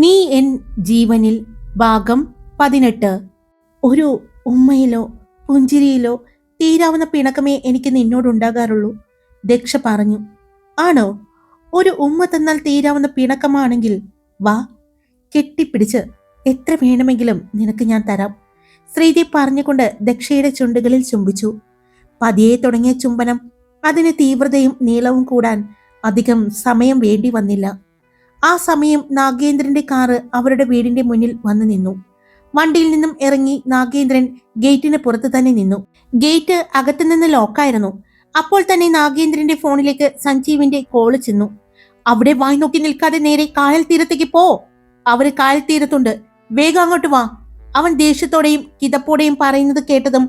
നീ എൻ ജീവനിൽ ഭാഗം 18. ഒരു ഉമ്മയിലോ പുഞ്ചിരിയിലോ തീരാവുന്ന പിണക്കമേ എനിക്ക് നിന്നോടുണ്ടാകാറുള്ളൂ, ദക്ഷ പറഞ്ഞു. ആണോ? ഒരു ഉമ്മ തന്നാൽ തീരാവുന്ന പിണക്കമാണെങ്കിൽ വാ, കെട്ടിപ്പിടിച്ച് എത്ര വേണമെങ്കിലും നിനക്ക് ഞാൻ തരാം. ശ്രീദേവ് പറഞ്ഞുകൊണ്ട് ദക്ഷയുടെ ചുണ്ടുകളിൽ ചുംബിച്ചു. പതിയെ തുടങ്ങിയ ചുംബനം അതിന് തീവ്രതയും നീളവും കൂടാൻ അധികം സമയം വേണ്ടി വന്നില്ല. ആ സമയം നാഗേന്ദ്രന്റെ കാറ് അവരുടെ വീടിന്റെ മുന്നിൽ വന്നു നിന്നു. വണ്ടിയിൽ നിന്നും ഇറങ്ങി നാഗേന്ദ്രൻ ഗേറ്റിന് പുറത്ത് തന്നെ നിന്നു. ഗേറ്റ് അകത്തുനിന്ന് ലോക്കായിരുന്നു. അപ്പോൾ തന്നെ നാഗേന്ദ്രന്റെ ഫോണിലേക്ക് സഞ്ജീവിന്റെ കോള് ചെന്നു. അവിടെ വായി നോക്കി നിൽക്കാതെ നേരെ കായൽ തീരത്തേക്ക് പോ. അവര് കായൽ തീരത്തുണ്ട്, വേഗം അങ്ങോട്ട് വാ. അവൻ ദേഷ്യത്തോടെയും കിതപ്പോടെയും പറയുന്നത് കേട്ടതും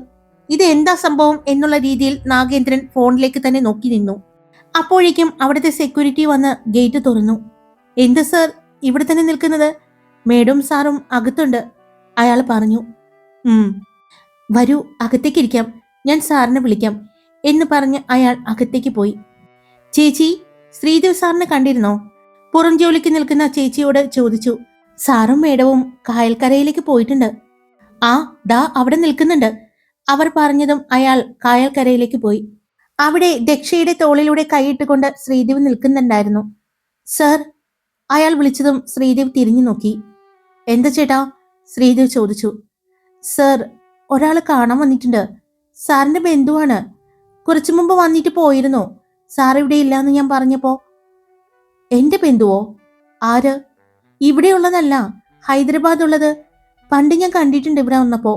ഇത് എന്താ സംഭവം എന്നുള്ള രീതിയിൽ നാഗേന്ദ്രൻ ഫോണിലേക്ക് തന്നെ നോക്കി നിന്നു. അപ്പോഴേക്കും അവിടുത്തെ സെക്യൂരിറ്റി വന്ന് ഗേറ്റ് തുറന്നു. എന്ത് സർ ഇവിടെ തന്നെ നിൽക്കുന്നത്? മേഡം സാറും അകത്തുണ്ട്, അയാൾ പറഞ്ഞു. വരൂ, അകത്തേക്ക് ഇരിക്കാം, ഞാൻ സാറിനെ വിളിക്കാം എന്ന് പറഞ്ഞ് അയാൾ അകത്തേക്ക് പോയി. ചേച്ചി, ശ്രീദേവ് സാറിനെ കണ്ടിരുന്നോ? പുറം ജോലിക്ക് നിൽക്കുന്ന ചേച്ചിയോട് ചോദിച്ചു. സാറും മേഡവും കായൽക്കരയിലേക്ക് പോയിട്ടുണ്ട്. ആ, ദാ അവിടെ നിൽക്കുന്നുണ്ട്, അവർ പറഞ്ഞതും അയാൾ കായൽക്കരയിലേക്ക് പോയി. അവിടെ ദക്ഷയുടെ തോളിലൂടെ കൈയിട്ടുകൊണ്ട് ശ്രീദേവ് നിൽക്കുന്നുണ്ടായിരുന്നു. സർ, അയാൾ വിളിച്ചതും ശ്രീദേവ് തിരിഞ്ഞു നോക്കി. എന്താ ചേട്ടാ? ശ്രീദേവ് ചോദിച്ചു. സർ, ഒരാൾ കാണാൻ വന്നിട്ടുണ്ട്. സാറിന്റെ ബന്ധുവാണ്. കുറച്ചു മുമ്പ് വന്നിട്ട് പോയിരുന്നു. സാർ ഇവിടെ ഇല്ലാന്ന് ഞാൻ പറഞ്ഞപ്പോ. എന്റെ ബന്ധുവോ? ആര്? ഇവിടെയുള്ളതല്ല, ഹൈദരാബാദ് ഉള്ളത്. പണ്ട് ഞാൻ കണ്ടിട്ടുണ്ട് ഇവിടെ വന്നപ്പോ.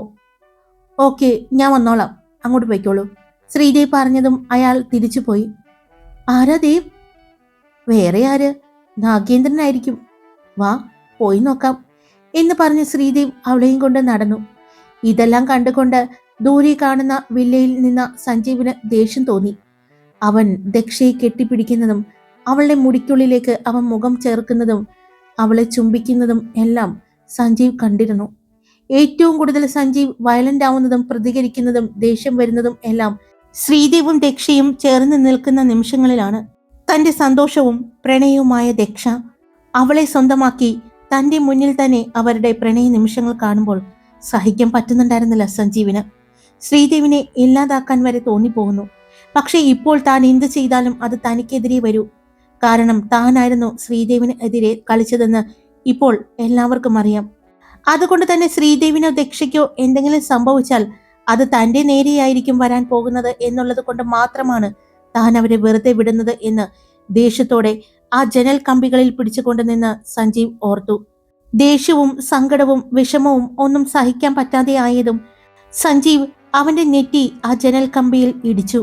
ഓക്കെ, ഞാൻ വന്നോളാം, അങ്ങോട്ട് പോയിക്കോളൂ, ശ്രീദേവ് പറഞ്ഞതും അയാൾ തിരിച്ചുപോയി. ആരാ ദേവ്? വേറെ ആര്? നാഗേന്ദ്രനായിരിക്കും. വാ, പോയി നോക്കാം എന്ന് പറഞ്ഞ് ശ്രീദേവ് അവളെയും കൊണ്ട് നടന്നു. ഇതെല്ലാം കണ്ടുകൊണ്ട് ദൂരെ കാണുന്ന വില്ലയിൽ നിന്ന സഞ്ജീവിന് ദേഷ്യം തോന്നി. അവൻ ദക്ഷയെ കെട്ടിപ്പിടിക്കുന്നതും അവളുടെ മുടിക്കുള്ളിലേക്ക് അവൻ മുഖം ചേർക്കുന്നതും അവളെ ചുംബിക്കുന്നതും എല്ലാം സഞ്ജീവ് കണ്ടിരുന്നു. ഏറ്റവും കൂടുതൽ സഞ്ജീവ് വയലന്റ് ആവുന്നതും പ്രതികരിക്കുന്നതും ദേഷ്യം വരുന്നതും എല്ലാം ശ്രീദേവും ദക്ഷയും ചേർന്ന് നിൽക്കുന്ന നിമിഷങ്ങളിലാണ്. തന്റെ സന്തോഷവും പ്രണയവുമായ ദക്ഷ അവളെ സ്വന്തമാക്കി തന്റെ മുന്നിൽ തന്നെ അവരുടെ പ്രണയ നിമിഷങ്ങൾ കാണുമ്പോൾ സഹിക്കാൻ പറ്റുന്നുണ്ടായിരുന്നില്ല സഞ്ജീവിന്. ശ്രീദേവിനെ ഇല്ലാതാക്കാൻ വരെ തോന്നിപ്പോകുന്നു. പക്ഷെ ഇപ്പോൾ താൻ എന്ത് ചെയ്താലും അത് തനിക്കെതിരെ വരൂ. കാരണം താനായിരുന്നു ശ്രീദേവിന് എതിരെ കളിച്ചതെന്ന് ഇപ്പോൾ എല്ലാവർക്കും അറിയാം. അതുകൊണ്ട് തന്നെ ശ്രീദേവിനോ ദക്ഷയ്ക്കോ എന്തെങ്കിലും സംഭവിച്ചാൽ അത് തന്റെ നേരെയായിരിക്കും വരാൻ പോകുന്നത് എന്നുള്ളത് കൊണ്ട് മാത്രമാണ് താൻ അവരെ വെറുതെ വിടുന്നത് എന്ന് ദേഷ്യത്തോടെ ആ ജനൽ കമ്പികളിൽ പിടിച്ചുകൊണ്ട് നിന്ന് സഞ്ജീവ് ഓർത്തു. ദേഷ്യവും സങ്കടവും വിഷമവും ഒന്നും സഹിക്കാൻ പറ്റാതെ ആയതും സഞ്ജീവ് അവന്റെ നെറ്റി ആ ജനൽ കമ്പിയിൽ ഇടിച്ചു.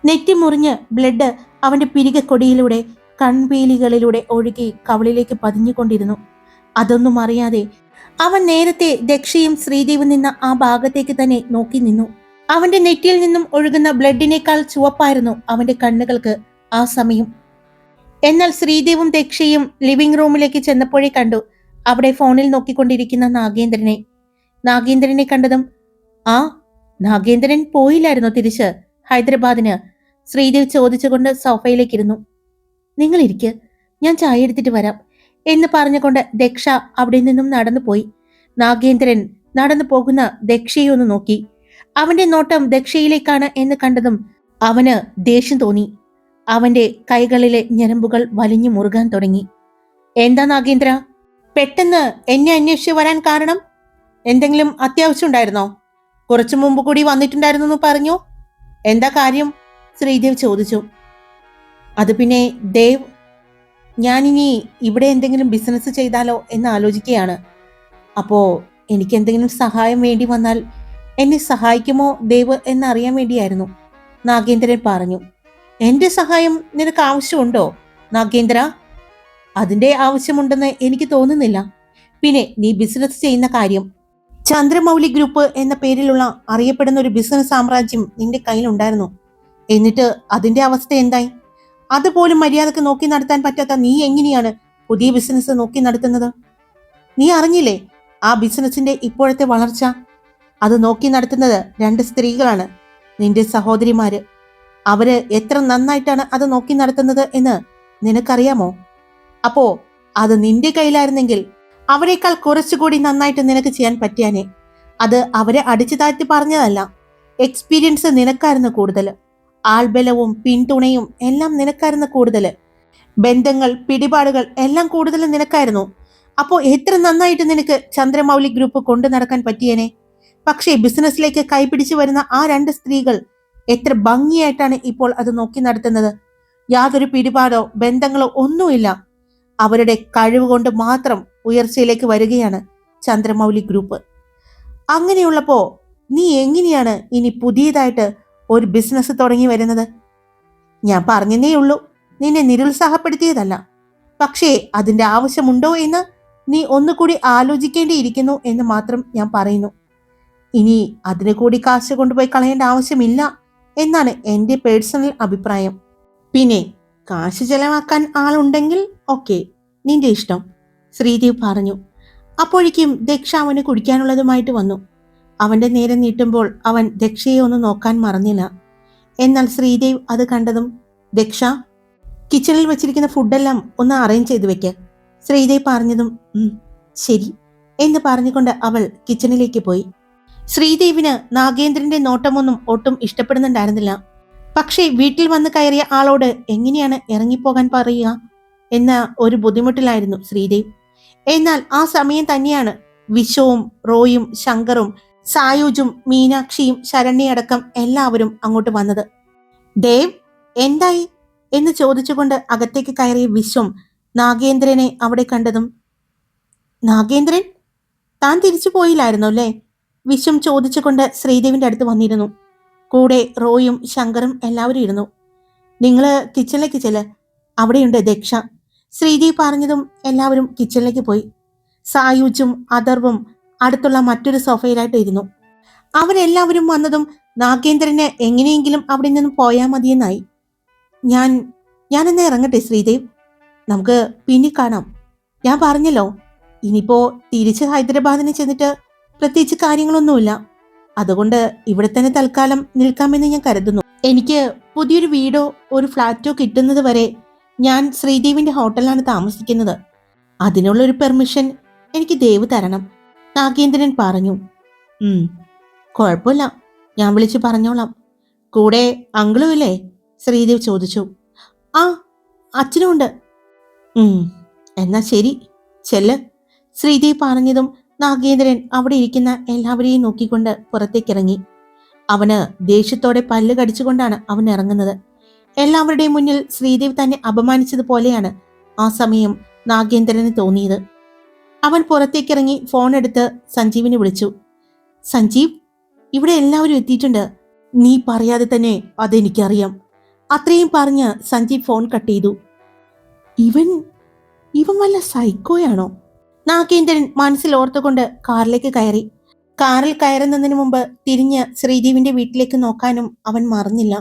നെറ്റി മുറിഞ്ഞ് ബ്ലഡ് അവന്റെ പിരികക്കൊടിയിലൂടെ കൺപീലികളിലൂടെ ഒഴുകി കവളിലേക്ക് പതിഞ്ഞുകൊണ്ടിരുന്നു. അതൊന്നും അറിയാതെ അവൻ നേരത്തെ ദക്ഷയും ശ്രീദേവും നിന്ന ആ ഭാഗത്തേക്ക് തന്നെ നോക്കി നിന്നു. അവന്റെ നെറ്റിയിൽ നിന്നും ഒഴുകുന്ന ബ്ലഡിനേക്കാൾ ചുവപ്പായിരുന്നു അവന്റെ കണ്ണുകൾക്ക് ആ സമയം. എന്നാൽ ശ്രീദേവും ദക്ഷയും ലിവിംഗ് റൂമിലേക്ക് ചെന്നപ്പോഴേ കണ്ടു അവിടെ ഫോണിൽ നോക്കിക്കൊണ്ടിരിക്കുന്ന നാഗേന്ദ്രനെ കണ്ടതും, ആ, നാഗേന്ദ്രൻ പോയില്ലായിരുന്നോ തിരിച്ച് ഹൈദരാബാദിന്? ശ്രീദേവ് ചോദിച്ചുകൊണ്ട് സോഫയിലേക്കിരുന്നു. നിങ്ങൾ ഇരിക്ക്, ഞാൻ ചായ എടുത്തിട്ട് വരാം എന്ന് പറഞ്ഞുകൊണ്ട് ദക്ഷ അവിടെ നിന്നും നടന്നു പോയി. നാഗേന്ദ്രൻ നടന്നു പോകുന്ന ദക്ഷയെ ഒന്ന് നോക്കി. അവന്റെ നോട്ടം ദക്ഷയിലേക്കാണ് എന്ന് കണ്ടതും അവന് ദേഷ്യം തോന്നി. അവന്റെ കൈകളിലെ ഞരമ്പുകൾ വലിഞ്ഞു മുറുകാൻ തുടങ്ങി. എന്താ നാഗേന്ദ്ര, പെട്ടെന്ന് എന്നെ അന്വേഷിച്ച് വരാൻ കാരണം? എന്തെങ്കിലും അത്യാവശ്യം ഉണ്ടായിരുന്നോ? കുറച്ചു മുമ്പ് കൂടി വന്നിട്ടുണ്ടായിരുന്നു പറഞ്ഞു. എന്താ കാര്യം? ശ്രീദേവ് ചോദിച്ചു. അത് പിന്നെ ദേവ്, ഞാനിനി ഇവിടെ എന്തെങ്കിലും ബിസിനസ് ചെയ്താലോ എന്ന് ആലോചിക്കുകയാണ്. അപ്പോ എനിക്ക് എന്തെങ്കിലും സഹായം വേണ്ടി വന്നാൽ എന്നെ സഹായിക്കുമോ ദേവ് എന്നറിയാൻ വേണ്ടിയായിരുന്നു, നാഗേന്ദ്രൻ പറഞ്ഞു. എന്റെ സഹായം നിനക്ക് ആവശ്യമുണ്ടോ നാഗേന്ദ്ര? അതിന്റെ ആവശ്യമുണ്ടെന്ന് എനിക്ക് തോന്നുന്നില്ല. പിന്നെ നീ ബിസിനസ് ചെയ്യുന്ന കാര്യം, ചന്ദ്രമൗലി ഗ്രൂപ്പ് എന്ന പേരിലുള്ള അറിയപ്പെടുന്ന ഒരു ബിസിനസ് സാമ്രാജ്യം നിന്റെ കയ്യിലുണ്ടായിരുന്നു. എന്നിട്ട് അതിന്റെ അവസ്ഥ എന്തായി? അതുപോലും മര്യാദക്ക് നോക്കി നടത്താൻ പറ്റാത്ത നീ എങ്ങനെയാണ് പുതിയ ബിസിനസ് നോക്കി നടത്തുന്നത്? നീ അറിഞ്ഞില്ലേ ആ ബിസിനസിന്റെ ഇപ്പോഴത്തെ വളർച്ച? അത് നോക്കി നടത്തുന്നത് 2 സ്ത്രീകളാണ്, നിന്റെ സഹോദരിമാര്. അവര് എത്ര നന്നായിട്ടാണ് അത് നോക്കി നടത്തുന്നത് എന്ന് നിനക്കറിയാമോ? അപ്പോ അത് നിന്റെ കയ്യിലായിരുന്നെങ്കിൽ അവരെക്കാൾ കുറച്ചുകൂടി നന്നായിട്ട് നിനക്ക് ചെയ്യാൻ പറ്റിയാനെ. അത് അവരെ അടിച്ചു താഴ്ത്തി പറഞ്ഞതല്ല. എക്സ്പീരിയൻസ് നിനക്കായിരുന്നു കൂടുതൽ. ആൾബലവും പിന്തുണയും എല്ലാം നിനക്കായിരുന്നു കൂടുതൽ. ബന്ധങ്ങൾ, പിടിപാടുകൾ എല്ലാം കൂടുതൽ നിനക്കായിരുന്നു. അപ്പോ എത്ര നന്നായിട്ട് നിനക്ക് ചന്ദ്രമൗലി ഗ്രൂപ്പ് കൊണ്ടു നടക്കാൻ പറ്റിയേനെ. പക്ഷേ ബിസിനസ്സിലേക്ക് കൈപിടിച്ചു വരുന്ന ആ 2 സ്ത്രീകൾ എത്ര ഭംഗിയായിട്ടാണ് ഇപ്പോൾ അത് നോക്കി നടത്തുന്നത്. യാതൊരു പിടിപാടോ ബന്ധങ്ങളോ ഒന്നുമില്ല. അവരുടെ കഴിവ് കൊണ്ട് മാത്രം ഉയർച്ചയിലേക്ക് വരികയാണ് ചന്ദ്രമൗലി ഗ്രൂപ്പ്. അങ്ങനെയുള്ളപ്പോ നീ എങ്ങനെയാണ് ഇനി പുതിയതായിട്ട് ഒരു ബിസിനസ് തുടങ്ങി വരുന്നത്? ഞാൻ പറഞ്ഞതേ ഉള്ളൂ, നിന്നെ നിരുത്സാഹപ്പെടുത്തിയതല്ല. പക്ഷേ അതിന്റെ ആവശ്യമുണ്ടോ എന്ന് നീ ഒന്നുകൂടി ആലോചിക്കേണ്ടിയിരിക്കുന്നു എന്ന് മാത്രം ഞാൻ പറയുന്നു. ഇനി അതിനു കൂടി കാശ് കൊണ്ടുപോയി കളയേണ്ട ആവശ്യമില്ല എന്നാണ് എൻ്റെ പേഴ്സണൽ അഭിപ്രായം. പിന്നെ കാശ് ചെലവാക്കാൻ ആളുണ്ടെങ്കിൽ ഓക്കെ, നിന്റെ ഇഷ്ടം, ശ്രീദേവ് പറഞ്ഞു. അപ്പോഴേക്കും ദക്ഷ അവന് കുടിക്കാനുള്ളതുമായിട്ട് വന്നു. അവന്റെ നേരെ നീട്ടുമ്പോൾ അവൻ ദക്ഷയെ ഒന്ന് നോക്കാൻ മറന്നില്ല. എന്നാൽ ശ്രീദേവ് അത് കണ്ടതും, ദക്ഷ, കിച്ചണിൽ വെച്ചിരിക്കുന്ന ഫുഡെല്ലാം ഒന്ന് അറേഞ്ച് ചെയ്ത് വെക്ക്, ശ്രീദേവ് പറഞ്ഞതും ശരി എന്ന് പറഞ്ഞുകൊണ്ട് അവൾ കിച്ചണിലേക്ക് പോയി. ശ്രീദേവിന് നാഗേന്ദ്രന്റെ നോട്ടമൊന്നും ഒട്ടും ഇഷ്ടപ്പെടുന്നുണ്ടായിരുന്നില്ല. പക്ഷേ വീട്ടിൽ വന്ന് കയറിയ ആളോട് എങ്ങനെയാണ് ഇറങ്ങിപ്പോകാൻ പറയുക എന്ന ഒരു ബുദ്ധിമുട്ടിലായിരുന്നു ശ്രീദേവ്. എന്നാൽ ആ സമയം തന്നെയാണ് വിശ്വവും റോയും ശങ്കറും സായുജും മീനാക്ഷിയും ശരണ്യടക്കം എല്ലാവരും അങ്ങോട്ട് വന്നത്. ദേവ്, എന്തായി എന്ന് ചോദിച്ചുകൊണ്ട് അകത്തേക്ക് കയറിയ വിശ്വം നാഗേന്ദ്രനെ അവിടെ കണ്ടതും, നാഗേന്ദ്രൻ, താൻ തിരിച്ചു പോയില്ലായിരുന്നോ അല്ലേ? വിശ്വം ചോദിച്ചുകൊണ്ട് ശ്രീദേവിന്റെ അടുത്ത് വന്നിരുന്നു. കൂടെ റോയും ശങ്കറും എല്ലാവരും ഇരുന്നു. നിങ്ങള് കിച്ചണിലേക്ക് ചെല്ല്, അവിടെയുണ്ട് ദക്ഷ, ശ്രീദേവി പറഞ്ഞതും എല്ലാവരും കിച്ചണിലേക്ക് പോയി. സായുജും അഥർവും അടുത്തുള്ള മറ്റൊരു സോഫയിലായിട്ട് ഇരുന്നു. അവരെല്ലാവരും വന്നതും നാഗേന്ദ്രന് എങ്ങനെയെങ്കിലും അവിടെ നിന്നും പോയാൽ മതിയെന്നായി. ഞാനെന്നാ ഇറങ്ങട്ടെ ശ്രീദേവ്, നമുക്ക് പിന്നെ കാണാം. ഞാൻ പറഞ്ഞല്ലോ, ഇനിയിപ്പോ തിരിച്ച് ഹൈദരാബാദിന് ചെന്നിട്ട് പ്രത്യേകിച്ച് കാര്യങ്ങളൊന്നുമില്ല. അതുകൊണ്ട് ഇവിടെ തന്നെ തൽക്കാലം നിൽക്കാമെന്ന് ഞാൻ കരുതുന്നു. എനിക്ക് പുതിയൊരു വീടോ ഒരു ഫ്ലാറ്റോ കിട്ടുന്നത് വരെ ഞാൻ ശ്രീദേവിന്റെ ഹോട്ടലിലാണ് താമസിക്കുന്നത്. അതിനുള്ളൊരു പെർമിഷൻ എനിക്ക് ദേവ് തരണം, നാഗേന്ദ്രൻ പറഞ്ഞു. കുഴപ്പമില്ല, ഞാൻ വിളിച്ചു പറഞ്ഞോളാം. കൂടെ അങ്കിളും ഇല്ലേ? ശ്രീദേവ് ചോദിച്ചു. ആ, അച്ഛനും ഉണ്ട്. എന്നാ ശരി, ചെല്ല്, ശ്രീദേവ് പറഞ്ഞതും നാഗേന്ദ്രൻ അവിടെ ഇരിക്കുന്ന എല്ലാവരെയും നോക്കിക്കൊണ്ട് പുറത്തേക്കിറങ്ങി. അവന് ദേഷ്യത്തോടെ പല്ല് കടിച്ചുകൊണ്ടാണ് അവൻ ഇറങ്ങുന്നത്. എല്ലാവരുടെയും മുന്നിൽ ശ്രീദേവ് തന്നെ അപമാനിച്ചതുപോലെയാണ് ആ സമയം നാഗേന്ദ്രന് തോന്നിയത്. അവൻ പുറത്തേക്കിറങ്ങി ഫോൺ എടുത്ത് സഞ്ജീവിനെ വിളിച്ചു. സഞ്ജീവ്, ഇവിടെ എല്ലാവരും എത്തിയിട്ടുണ്ട്. നീ പറയാതെ തന്നെ അതെനിക്കറിയാം. അത്രയും പറഞ്ഞ് സഞ്ജീവ് ഫോൺ കട്ട് ചെയ്തു. ഇവൻ വല്ല സൈക്കോയാണോ? നാഗേന്ദ്രൻ മനസ്സിൽ ഓർത്തുകൊണ്ട് കാറിലേക്ക് കയറി. കാറിൽ കയറുന്നതിന് മുമ്പ് തിരിഞ്ഞ് ശ്രീദേവിന്റെ വീട്ടിലേക്ക് നോക്കാനും അവൻ മറന്നില്ല.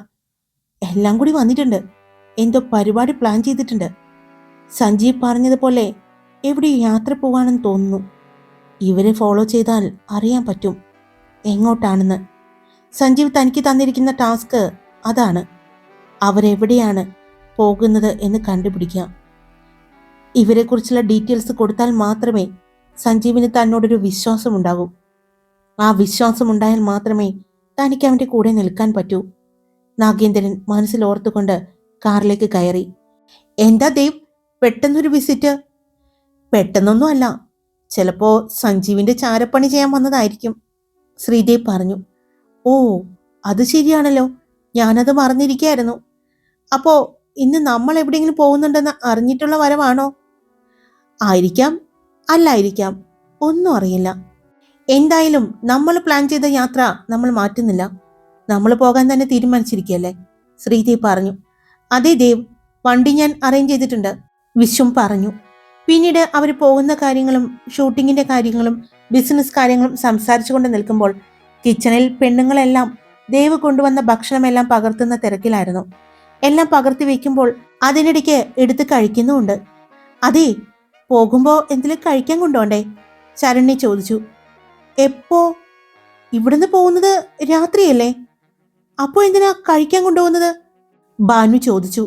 എല്ലാം കൂടി വന്നിട്ടുണ്ട്, എന്തോ പരിപാടി പ്ലാൻ ചെയ്തിട്ടുണ്ട്. സഞ്ജീവ് പറഞ്ഞതുപോലെ എവിടെ യാത്ര പോവാണെന്ന് തോന്നുന്നു. ഇവരെ ഫോളോ ചെയ്താൽ അറിയാൻ പറ്റും എങ്ങോട്ടാണെന്ന്. സഞ്ജീവ് തനിക്ക് തന്നിരിക്കുന്ന ടാസ്ക് അതാണ്, അവരെവിടെയാണ് പോകുന്നത് എന്ന് കണ്ടുപിടിക്കുക. ഇവരെക്കുറിച്ചുള്ള ഡീറ്റെയിൽസ് കൊടുത്താൽ മാത്രമേ സഞ്ജീവിന് തന്നോടൊരു വിശ്വാസം ഉണ്ടാകൂ. ആ വിശ്വാസം ഉണ്ടായാൽ മാത്രമേ തനിക്ക് അവൻ്റെ കൂടെ നിൽക്കാൻ പറ്റൂ. നാഗേന്ദ്രൻ മനസ്സിൽ ഓർത്തുകൊണ്ട് കാറിലേക്ക് കയറി. എന്താ ദേവ്, പെട്ടെന്നൊരു വിസിറ്റ്? പെട്ടെന്നൊന്നും അല്ല, ചിലപ്പോ സഞ്ജീവിന്റെ ചാരപ്പണി ചെയ്യാൻ വന്നതായിരിക്കും, ശ്രീദേവ് പറഞ്ഞു. ഓ, അത് ശരിയാണല്ലോ, ഞാനത് മറന്നിരിക്കുകയായിരുന്നു. അപ്പോ ഇന്ന് നമ്മൾ എവിടെയെങ്കിലും പോകുന്നുണ്ടെന്ന് അറിഞ്ഞിട്ടുള്ള വരവാണോ? ആയിരിക്കാം, അല്ലായിരിക്കാം, ഒന്നും അറിയില്ല. എന്തായാലും നമ്മൾ പ്ലാൻ ചെയ്ത യാത്ര നമ്മൾ മാറ്റുന്നില്ല. നമ്മൾ പോകാൻ തന്നെ തീരുമാനിച്ചിരിക്കുകയല്ലേ, ശ്രീദേവ് പറഞ്ഞു. അതെ ദേവ്, വണ്ടി ഞാൻ അറേഞ്ച് ചെയ്തിട്ടുണ്ട്, വിശ്വം പറഞ്ഞു. പിന്നീട് അവർ പോകുന്ന കാര്യങ്ങളും ഷൂട്ടിങ്ങിന്റെ കാര്യങ്ങളും ബിസിനസ് കാര്യങ്ങളും സംസാരിച്ചുകൊണ്ട് നിൽക്കുമ്പോൾ കിച്ചണിൽ പെണ്ണുങ്ങളെല്ലാം ദേവ് കൊണ്ടുവന്ന ഭക്ഷണമെല്ലാം പകർത്തുന്ന തിരക്കിലായിരുന്നു. എല്ലാം പകർത്തി വെക്കുമ്പോൾ അതിനിടയ്ക്ക് എടുത്ത് കഴിക്കുന്നുമുണ്ട്. അതെ, പോകുമ്പോ എന്തെങ്കിലും കഴിക്കാൻ കൊണ്ടുപോണ്ടേ? ശരണ്യ ചോദിച്ചു. എപ്പോ? ഇവിടുന്ന് പോകുന്നത് രാത്രിയല്ലേ, അപ്പോ എന്തിനാ കഴിക്കാൻ കൊണ്ടുപോകുന്നത്? ഭാനു ചോദിച്ചു.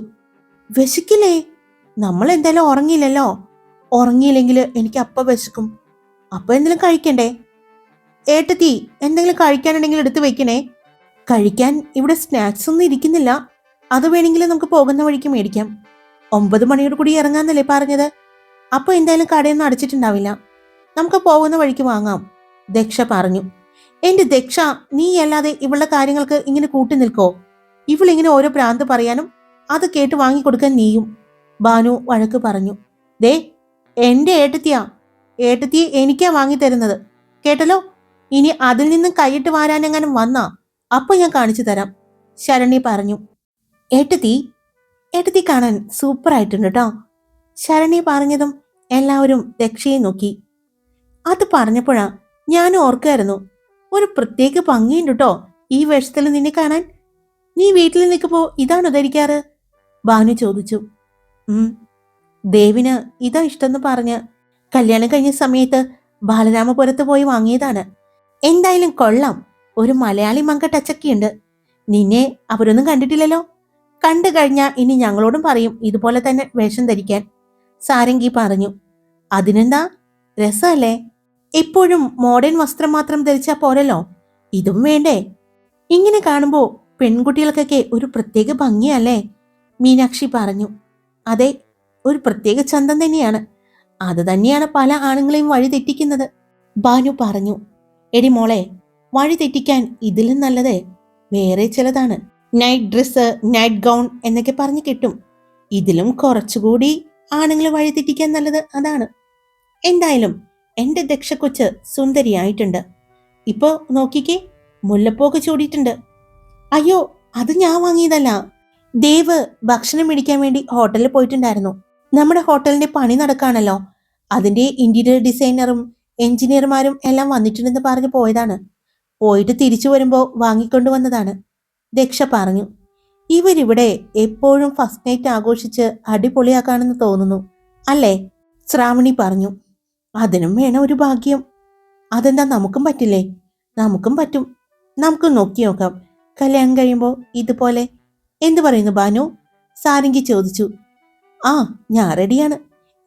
വിശക്കില്ലേ? നമ്മൾ എന്തായാലും ഉറങ്ങിയില്ലല്ലോ, ഉറങ്ങിയില്ലെങ്കിൽ എനിക്ക് അപ്പ വിശക്കും. അപ്പൊ എന്തെങ്കിലും കഴിക്കണ്ടേ? ഏട്ടത്തി, എന്തെങ്കിലും കഴിക്കാനുണ്ടെങ്കിൽ എടുത്തു വെക്കണേ. കഴിക്കാൻ ഇവിടെ സ്നാക്സ് ഒന്നും ഇരിക്കുന്നില്ല. അത് വേണമെങ്കിൽ നമുക്ക് പോകുന്ന വഴിക്ക് മേടിക്കാം. 9 മണിയോട് കൂടി ഇറങ്ങാന്നല്ലേ പറഞ്ഞത്? അപ്പൊ എന്തായാലും കടയൊന്നും അടച്ചിട്ടുണ്ടാവില്ല. നമുക്ക് പോകുന്ന വഴിക്ക് വാങ്ങാം, ദക്ഷ പറഞ്ഞു. എന്റെ ദക്ഷ, നീ അല്ലാതെ ഇവളുടെ കാര്യങ്ങൾക്ക് ഇങ്ങനെ കൂട്ടി നിൽക്കോ? ഇവളിങ്ങനെ ഓരോ ഭ്രാന്ത് പറയാനും അത് കേട്ട് വാങ്ങിക്കൊടുക്കാൻ നീയും. ബാനു വഴക്ക് പറഞ്ഞു. ദേ, എന്റെ ഏട്ടത്തിയാ. ഏട്ടത്തിയെ എനിക്കാ വാങ്ങിത്തരുന്നത്, കേട്ടല്ലോ. ഇനി അതിൽ നിന്നും കൈയിട്ട് വാരാനെങ്ങാനും വന്നാ അപ്പൊ ഞാൻ കാണിച്ചു തരാം, ശരണ്യ പറഞ്ഞു. ഏട്ടത്തി, ഏട്ടത്തി കാണാൻ സൂപ്പർ ആയിട്ടുണ്ട് കേട്ടോ, ശരണ്യ പറഞ്ഞതും എല്ലാവരും ദക്ഷയെ നോക്കി. അത് പറഞ്ഞപ്പോഴാ ഞാൻ ഓർക്കായിരുന്നു, ഒരു പ്രത്യേക ഭംഗിയുണ്ട് കേട്ടോ ഈ വേഷത്തിൽ നിന്നെ കാണാൻ. നീ വീട്ടിൽ നിൽക്കുമ്പോ ഇതാണോ ധരിക്കാറ്? ബാനു ചോദിച്ചു. ദേവിന് ഇതാ ഇഷ്ടമെന്ന് പറഞ്ഞ് കല്യാണം കഴിഞ്ഞ സമയത്ത് ബാലരാമപുരത്ത് പോയി വാങ്ങിയതാണ്. എന്തായാലും കൊള്ളാം, ഒരു മലയാളി മങ്ക ടച്ചൊക്കെയുണ്ട്. നിന്നെ അവരൊന്നും കണ്ടിട്ടില്ലല്ലോ. കണ്ടു കഴിഞ്ഞാ ഇനി ഞങ്ങളോടും പറയും ഇതുപോലെ തന്നെ വേഷം ധരിക്കാൻ, സാരംഗി പറഞ്ഞു. അതിനെന്താ, രസമല്ലേ? എപ്പോഴും മോഡേൺ വസ്ത്രം മാത്രം ധരിച്ചാ പോരല്ലോ, ഇതും വേണ്ടേ? ഇങ്ങനെ കാണുമ്പോ പെൺകുട്ടികൾക്കൊക്കെ ഒരു പ്രത്യേക ഭംഗിയല്ലേ, മീനാക്ഷി പറഞ്ഞു. അതെ, ഒരു പ്രത്യേക ചന്തം തന്നെയാണ്. അത് തന്നെയാണ് പല ആണുങ്ങളെയും വഴി തെറ്റിക്കുന്നത്, ബാനു പറഞ്ഞു. എടി മോളെ, വഴി തെറ്റിക്കാൻ ഇതിലും നല്ലത് വേറെ ചിലതാണ്. നൈറ്റ് ഡ്രസ്സ്, നൈറ്റ് ഗൗൺ എന്നൊക്കെ പറഞ്ഞു കിട്ടും. ഇതിലും കുറച്ചുകൂടി ആണുങ്ങളെ വഴി തെറ്റിക്കാൻ നല്ലത് അതാണ്. എന്തായാലും എന്റെ ദക്ഷ കൊച്ച് സുന്ദരിയായിട്ടുണ്ട്. ഇപ്പോ നോക്കിക്കേ, മുല്ലപ്പൂക്ക് ചൂടിയിട്ടുണ്ട്. അയ്യോ, അത് ഞാൻ വാങ്ങിയതല്ല. ദേവ് ഭക്ഷണം മേടിക്കാൻ വേണ്ടി ഹോട്ടലിൽ പോയിട്ടുണ്ടായിരുന്നു. നമ്മുടെ ഹോട്ടലിന്റെ പണി നടക്കാണല്ലോ, അതിന്റെ ഇന്റീരിയർ ഡിസൈനറും എഞ്ചിനീയർമാരും എല്ലാം വന്നിട്ടുണ്ടെന്ന് പറഞ്ഞു പോയതാണ്. പോയിട്ട് തിരിച്ചു വരുമ്പോ വാങ്ങിക്കൊണ്ടുവന്നതാണ്, ദക്ഷ പറഞ്ഞു. ഇവരിവിടെ എപ്പോഴും ഫസ്റ്റ് നൈറ്റ് ആഘോഷിച്ച് അടിപൊളിയാക്കാണെന്ന് തോന്നുന്നു അല്ലേ, ശ്രാവണി പറഞ്ഞു. അതിനും വേണം ഒരു ഭാഗ്യം. അതെന്താ, നമുക്കും പറ്റില്ലേ? നമുക്കും പറ്റും. നമുക്ക് നോക്കി നോക്കാം, കല്യാണം കഴിയുമ്പോ ഇതുപോലെ. എന്തു പറയുന്നു ബാനു, സാരംഗി ചോദിച്ചു. ആ, ഞാൻ റെഡിയാണ്.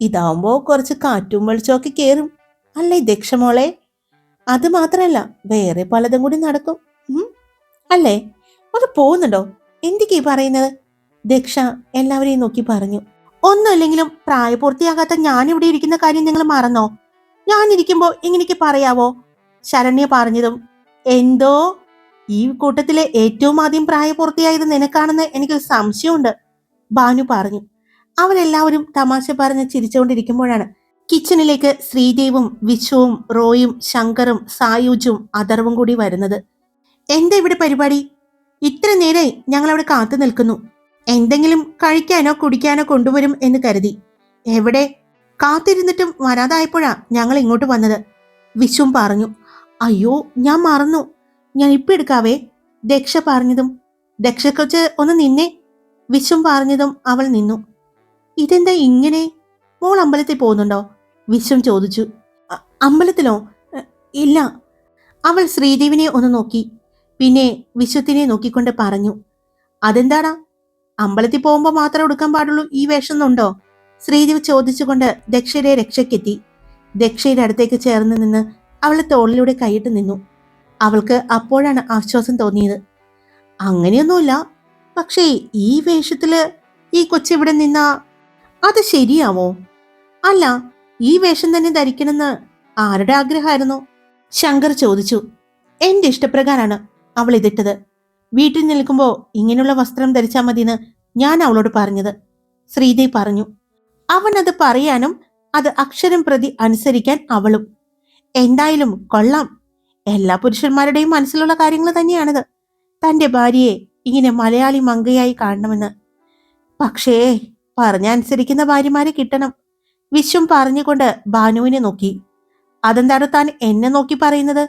ഇതാവുമ്പോ കുറച്ച് കാറ്റും വെളിച്ചമൊക്കെ കേറും അല്ലേ ദക്ഷമോളെ? അത് മാത്രല്ല, വേറെ പലതും കൂടി നടക്കും അല്ലേ? അത് പോകുന്നുണ്ടോ? എന്തൊക്കെയാ പറയുന്നത്? ദക്ഷ എല്ലാവരെയും നോക്കി പറഞ്ഞു. ഒന്നുമില്ലെങ്കിലും പ്രായപൂർത്തിയാകാത്ത ഞാനിവിടെ ഇരിക്കുന്ന കാര്യം നിങ്ങൾ മറന്നോ? ഞാനിരിക്കുമ്പോ ഇങ്ങനെയൊക്കെ പറയാവോ? ശരണ്യ പറഞ്ഞതും, എന്തോ, ഈ കൂട്ടത്തിലെ ഏറ്റവും ആദ്യം പ്രായപൂർത്തിയായത് നിനക്കാണെന്ന് എനിക്കൊരു സംശയമുണ്ട്, ബാനു പറഞ്ഞു. അവരെല്ലാവരും തമാശ പറഞ്ഞ് ചിരിച്ചുകൊണ്ടിരിക്കുമ്പോഴാണ് കിച്ചണിലേക്ക് ശ്രീദേവും വിശ്വവും റോയും ശങ്കറും സായുജും അഥർവും കൂടി വരുന്നത്. എന്താ ഇവിടെ പരിപാടി? ഇത്ര നേരെ ഞങ്ങളവിടെ കാത്തു നിൽക്കുന്നു. എന്തെങ്കിലും കഴിക്കാനോ കുടിക്കാനോ കൊണ്ടുവരും എന്ന് കരുതി. എവിടെ? കാത്തിരുന്നിട്ടും വരാതായപ്പോഴാ ഞങ്ങൾ ഇങ്ങോട്ട് വന്നത്, വിശ്വം പറഞ്ഞു. അയ്യോ, ഞാൻ മറന്നു, ഞാൻ ഇപ്പൊ എടുക്കാവേ, ദക്ഷ പറഞ്ഞതും. ദക്ഷക്കൊച്ച് ഒന്ന് നിന്നേ, വിശ്വം പറഞ്ഞതും അവൾ നിന്നു. ഇതെന്താ ഇങ്ങനെ? മോൾ അമ്പലത്തിൽ പോകുന്നുണ്ടോ? വിശ്വം ചോദിച്ചു. അമ്പലത്തിലോ? ഇല്ല. അവൾ ശ്രീദേവിനെ ഒന്ന് നോക്കി, പിന്നെ വിശ്വത്തിനെ നോക്കിക്കൊണ്ട് പറഞ്ഞു. അതെന്താടാ, അമ്പലത്തിൽ പോകുമ്പോ മാത്രമേ ഉടുക്കാൻ പാടുള്ളൂ ഈ വേഷം എന്നുണ്ടോ? ശ്രീദേവി ചോദിച്ചുകൊണ്ട് ദക്ഷയുടെ രക്ഷയ്ക്കെത്തി. ദക്ഷയുടെ അടുത്തേക്ക് ചേർന്ന് നിന്ന് അവളെ തോളിലൂടെ കൈയിട്ട് നിന്നു. അവൾക്ക് അപ്പോഴാണ് ആശ്വാസം തോന്നിയത്. അങ്ങനെയൊന്നുമില്ല, പക്ഷേ ഈ വേഷത്തില് ഈ കൊച്ചിവിടെ നിന്നാ അത് ശരിയാവോ? അല്ല, ഈ വേഷം തന്നെ ധരിക്കണമെന്ന് ആരുടെ ആഗ്രഹമായിരുന്നു? ശങ്കർ ചോദിച്ചു. എന്റെ ഇഷ്ടപ്രകാരാണ് അവൾ ഇതിട്ടത്. വീട്ടിൽ നിൽക്കുമ്പോ ഇങ്ങനെയുള്ള വസ്ത്രം ധരിച്ചാൽ മതിയെന്ന് ഞാൻ അവളോട് പറഞ്ഞത്, ശ്രീദേവ് പറഞ്ഞു. അവൻ അത് പറയാനും അത് അക്ഷരം പ്രതി അനുസരിക്കാൻ അവളും. എന്തായാലും കൊള്ളാം. എല്ലാ പുരുഷന്മാരുടെയും മനസ്സിലുള്ള കാര്യങ്ങൾ തന്നെയാണിത്, തന്റെ ഭാര്യയെ ഇങ്ങനെ മലയാളി മങ്കയായി കാണണമെന്ന്. പക്ഷേ പറഞ്ഞനുസരിക്കുന്ന ഭാര്യമാരെ കിട്ടണം, വിശ്വം പറഞ്ഞുകൊണ്ട് ഭാനുവിനെ നോക്കി. അതെന്താണ് താൻ എന്നെ നോക്കി പറയുന്നത്?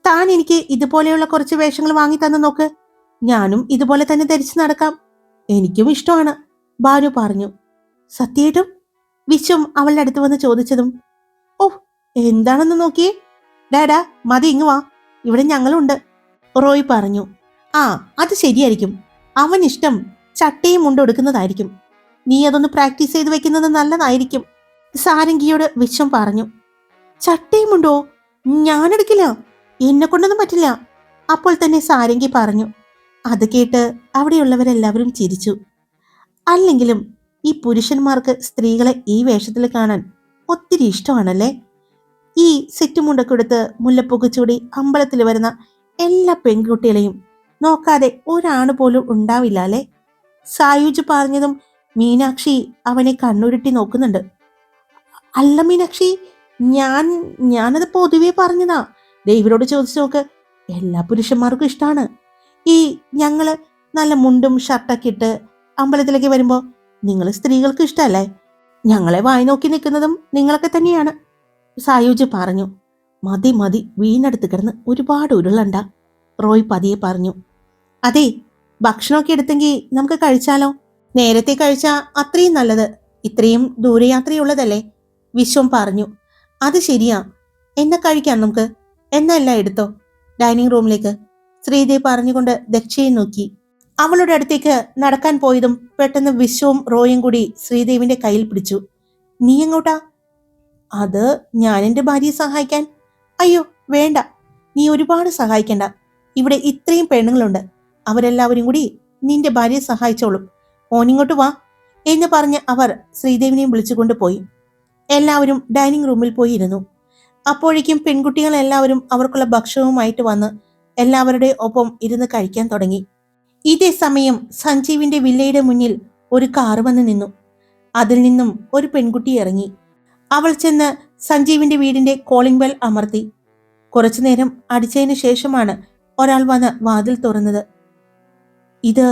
താൻ എനിക്ക് ഇതുപോലെയുള്ള കുറച്ച് വേഷങ്ങൾ വാങ്ങി തന്നു നോക്ക്, ഞാനും ഇതുപോലെ തന്നെ ധരിച്ചു നടക്കാം. എനിക്കും ഇഷ്ടമാണ്, ഭാനു പറഞ്ഞു. സത്യേട്ടും? വിശ്വം അവളുടെ അടുത്ത് വന്ന് ചോദിച്ചതും. ഓ, എന്താണെന്ന് നോക്കിയേ. ഡാഡാ, മതി, ഇങ്ങ് വാ, ഇവിടെ ഞങ്ങളുണ്ട്, റോയ് പറഞ്ഞു. ആ, അത് ശരിയായിരിക്കും. അവൻ ഇഷ്ടം ചട്ടയും മുണ്ട് കൊടുക്കുന്നതായിരിക്കും. നീ അതൊന്ന് പ്രാക്ടീസ് ചെയ്ത് വെക്കുന്നത് നല്ലതായിരിക്കും. സാരംഗിയോട് വിശ്വം പറഞ്ഞു. ചട്ടയുമുണ്ടോ? ഞാനെടുക്കില്ല, എന്നെ കൊണ്ടൊന്നും പറ്റില്ല. അപ്പോൾ തന്നെ സാരംഗി പറഞ്ഞു. അത് കേട്ട് അവിടെയുള്ളവരെല്ലാവരും ചിരിച്ചു. അല്ലെങ്കിലും ഈ പുരുഷന്മാർക്ക് സ്ത്രീകളെ ഈ വേഷത്തിൽ കാണാൻ ഒത്തിരി ഇഷ്ടമാണല്ലേ. ഈ സെറ്റ് മുണ്ടൊക്കെ എടുത്ത് മുല്ലപ്പൂക്ക് ചൂടി അമ്പലത്തിൽ വരുന്ന എല്ലാ പെൺകുട്ടികളെയും നോക്കാതെ ഒരാണ് പോലും ഉണ്ടാവില്ല അല്ലേ? സായുജ് പറഞ്ഞതും മീനാക്ഷി അവനെ കണ്ണുരുട്ടി നോക്കുന്നുണ്ട്. അല്ല മീനാക്ഷി, ഞാൻ ഞാനത് പൊതുവെ പറഞ്ഞതാ. ദൈവരോട് ചോദിച്ചു നോക്ക്, എല്ലാ പുരുഷന്മാർക്കും ഇഷ്ടമാണ്. ഈ ഞങ്ങള് നല്ല മുണ്ടും ഷർട്ടൊക്കെ ഇട്ട് അമ്പലത്തിലേക്ക് വരുമ്പോ നിങ്ങൾ സ്ത്രീകൾക്ക് ഇഷ്ടമല്ലേ? ഞങ്ങളെ വായി നോക്കി നിൽക്കുന്നതും നിങ്ങളൊക്കെ തന്നെയാണ്. സായുജ് പറഞ്ഞു. മതി മതി, വീണടുത്ത് കിടന്ന് ഒരുപാട് ഉരുളണ്ട, റോയ് പതിയെ പറഞ്ഞു. അതെ, ഭക്ഷണമൊക്കെ എടുത്തെങ്കിൽ നമുക്ക് കഴിച്ചാലോ? നേരത്തെ കഴിച്ചാ അത്രയും നല്ലത്, ഇത്രയും ദൂരയാത്രയുള്ളതല്ലേ, വിശ്വം പറഞ്ഞു. അത് ശരിയാ, എന്നെ കഴിക്കാം നമുക്ക്. എന്നല്ല എടുത്തോ, ഡൈനിങ് റൂമിലേക്ക്, ശ്രീദേവ് പറഞ്ഞുകൊണ്ട് ദക്ഷയെ നോക്കി. അവളുടെ അടുത്തേക്ക് നടക്കാൻ പോയതും പെട്ടെന്ന് വിശ്വവും റോയും കൂടി ശ്രീദേവിന്റെ കയ്യിൽ പിടിച്ചു. നീ എങ്ങോട്ടാ? അത് ഞാൻ എൻ്റെ ഭാര്യയെ സഹായിക്കാൻ. അയ്യോ വേണ്ട, നീ ഒരുപാട് സഹായിക്കണ്ട. ഇവിടെ ഇത്രയും പെണ്ണുങ്ങളുണ്ട്, അവരെല്ലാവരും കൂടി നിന്റെ ഭാര്യയെ സഹായിച്ചോളും. ഓനിങ്ങോട്ട് വാ എന്ന് പറഞ്ഞ് അവർ ശ്രീദേവിനെയും വിളിച്ചുകൊണ്ട് പോയി. എല്ലാവരും ഡൈനിങ് റൂമിൽ പോയി ഇരുന്നു. അപ്പോഴേക്കും പെൺകുട്ടികൾ എല്ലാവരും അവർക്കുള്ള ഭക്ഷണവുമായിട്ട് വന്ന് എല്ലാവരുടെ ഒപ്പം ഇരുന്ന് കഴിക്കാൻ തുടങ്ങി. ഇതേ സമയം സഞ്ജീവിന്റെ വില്ലയുടെ മുന്നിൽ ഒരു കാറ് വന്ന് നിന്നു. അതിൽ നിന്നും ഒരു പെൺകുട്ടി ഇറങ്ങി. അവൾ ചെന്ന് സഞ്ജീവിന്റെ വീടിന്റെ കോളിംഗ് ബെൽ അമർത്തി. കുറച്ചുനേരം അടിച്ചതിന് ശേഷമാണ് ഒരാൾ വന്ന് വാതിൽ തുറന്നത്. ഇത്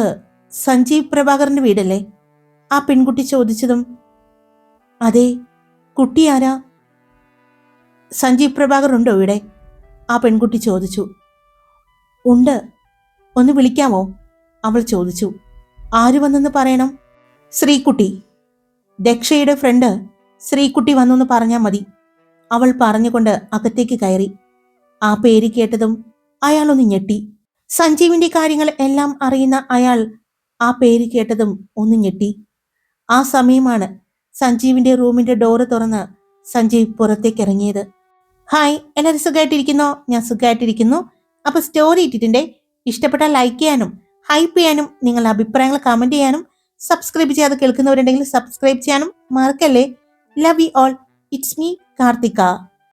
സഞ്ജീവ് പ്രഭാകറിന്റെ വീടല്ലേ? ആ പെൺകുട്ടി ചോദിച്ചതും അതെ, കുട്ടി ആരാ? സഞ്ജീവ് പ്രഭാകർ ഉണ്ടോ ഇവിടെ? ആ പെൺകുട്ടി ചോദിച്ചു. ഉണ്ട്, ഒന്ന് വിളിക്കാമോ? അവൾ ചോദിച്ചു. ആര് വന്നെന്ന് പറയണം? ശ്രീകുട്ടി, ദക്ഷയുടെ ഫ്രണ്ട് ശ്രീകുട്ടി വന്നെന്ന് പറഞ്ഞാൽ മതി, അവൾ പറഞ്ഞുകൊണ്ട് അകത്തേക്ക് കയറി. ആ പേര് കേട്ടതും അയാളൊന്ന് ഞെട്ടി. സഞ്ജീവിന്റെ കാര്യങ്ങൾ എല്ലാം അറിയുന്ന അയാൾ ആ പേര് കേട്ടതും ഒന്ന് ഞെട്ടി. ആ സമയമാണ് സഞ്ജീവിന്റെ റൂമിന്റെ ഡോറ് തുറന്ന് സഞ്ജീവ് പുറത്തേക്ക് ഇറങ്ങിയത്. ഹായ്, എല്ലാവരും സുഖമായിട്ടിരിക്കുന്നോ? ഞാൻ സുഖമായിട്ടിരിക്കുന്നു. അപ്പൊ സ്റ്റോറി ഇട്ടിട്ടുണ്ട്, ഇഷ്ടപ്പെട്ടാൽ ലൈക്ക് ചെയ്യാനും ഹൈപ്പ് ചെയ്യാനും നിങ്ങളുടെ അഭിപ്രായങ്ങൾ കമന്റ് ചെയ്യാനും സബ്സ്ക്രൈബ് ചെയ്യാതെ കേൾക്കുന്നവരുണ്ടെങ്കിൽ സബ്സ്ക്രൈബ് ചെയ്യാനും മറക്കല്ലേ. Love you all. It's me Karthika.